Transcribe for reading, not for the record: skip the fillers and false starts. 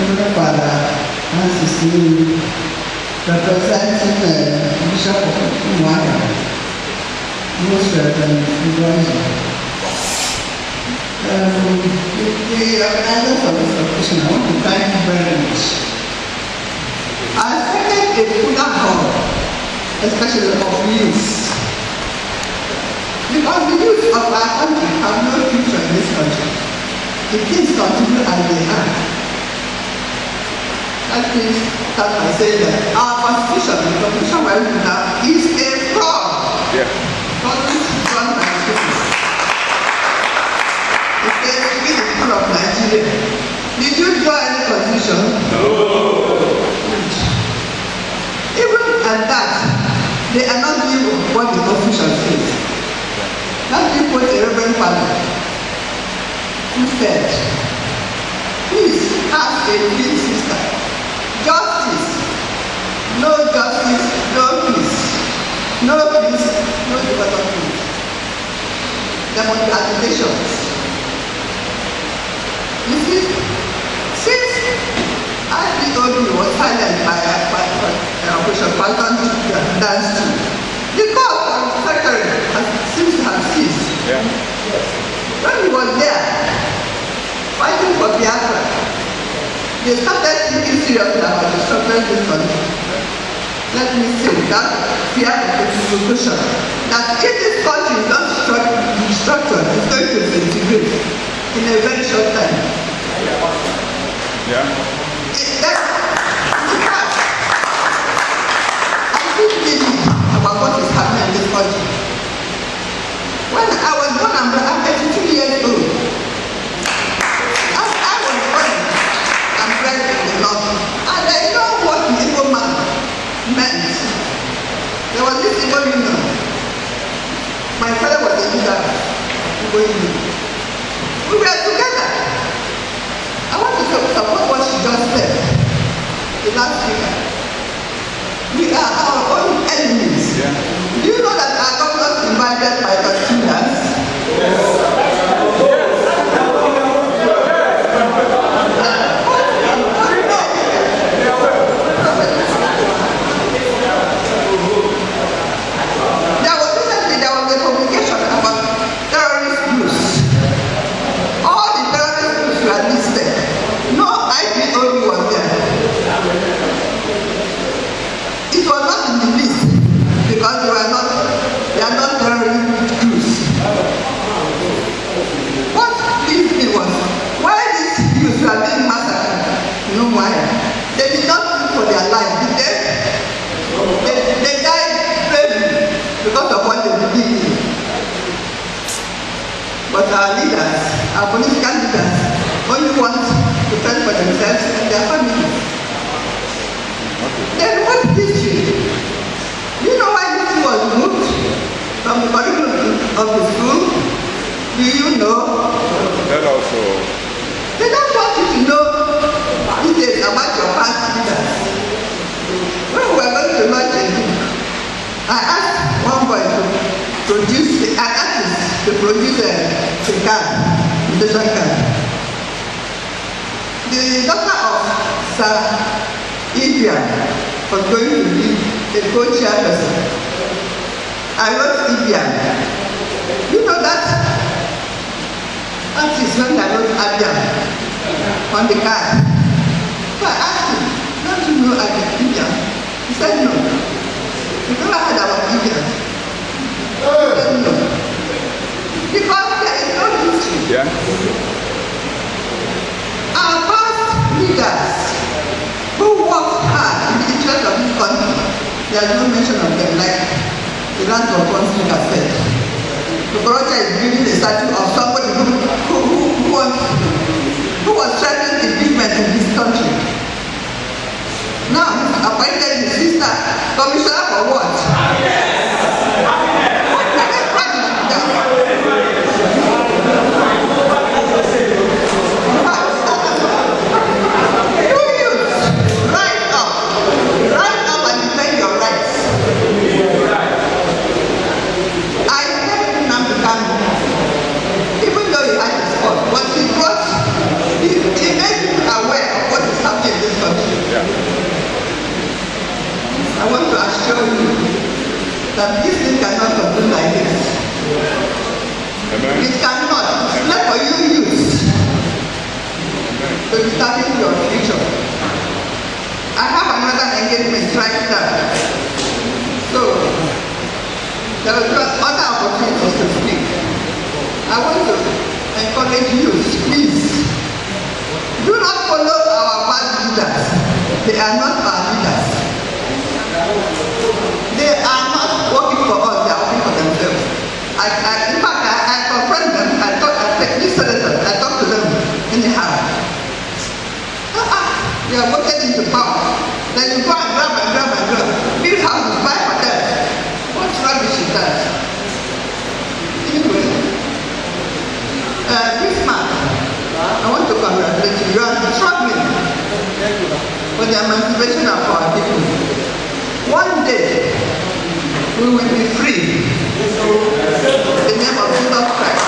Reverend Father Francis Lee, representing the Bishop of Umuahia, Most Reverend Ibrahim. The organizers of this occasion, I want to thank you very much. I expected a fuller hall, especially of youth. Because the youth of our country have no future in this country. The things continue as they are. That means that I say that our constitution, the constitution we're in now, is a fraud. Yeah. Not run by people. It says to be the people of Nigeria. Did you draw any constitution? No. Even at that, they are not doing what the constitution says. That people a Reverend Father who said, please ask a big sister, justice, no justice, no peace, no peace, no development. There must be accusations. You see, since IPOB was silent by Operation Falcon Dance 2, the court of secretary seems to have ceased. Yeah. When he was there, fighting for Biafra, they started thinking seriously about disrupting this country. Let me say that fear of the institution, that if this country is not structured, it's going to disintegrate in a very short time. Yeah. I think really about what is happening in this country. When I was born, I'm 82 years old. As I was born, I'm bred in the north. And I know what the Igbo man meant. There was this Igbo union. My father was a leader of Igbo union. We were together. I want to support what she just said. The last speaker. We are our own enemies. Yeah. Do you know that our government is divided by Palestinians? Yes. There was a publication about terrorist groups. All the terrorist groups were listed. No IPOB was there. It was not in the list because they are not terrorist groups. What pleased me was why these youths were being massacred. You know why? They did not flee for their life, did they? They died bravely because of what they believed in. But our leaders, our political leaders, only want to fend for themselves and their families. Then what history? You know why history was removed from the curriculum of the school? Do you know? That also. They don't want you to know details about your past leaders. When we were going to launch a book, I asked one boy to produce a card, invitation card. The daughter of Sir India was going to be a co-chairperson. I wrote India. You know that? That is when I wrote India on the card. So I asked him, don't you know India? He said no. You never heard about India? He said no. Because there is no history. Yeah. Our past leaders who worked hard in the interest of this country, there is no mention of them, like the land of one speaker said. The project is building a statue of somebody who was threatening improvement in this country. Now he's appointed his sister commissioner for what? Even though he had his fault, but he made people aware of what is happening that this thing cannot continue like this. It cannot. It's not for you use to determine your future. I have another engagement right now. So there will be other opportunities to speak. I want to encourage you, please, do not follow our bad leaders. They are not our leaders. They are not working for us, they are working for themselves. In fact, I confront them, these senators, I talk to them anyhow. They are voted into power. Then you go and grab. Build houses, buy hotels. What rubbish is that? Anyway, this man, I want to congratulate you. You are struggling for the emancipation of our people. One day, we will be free. In the name of Jesus Christ.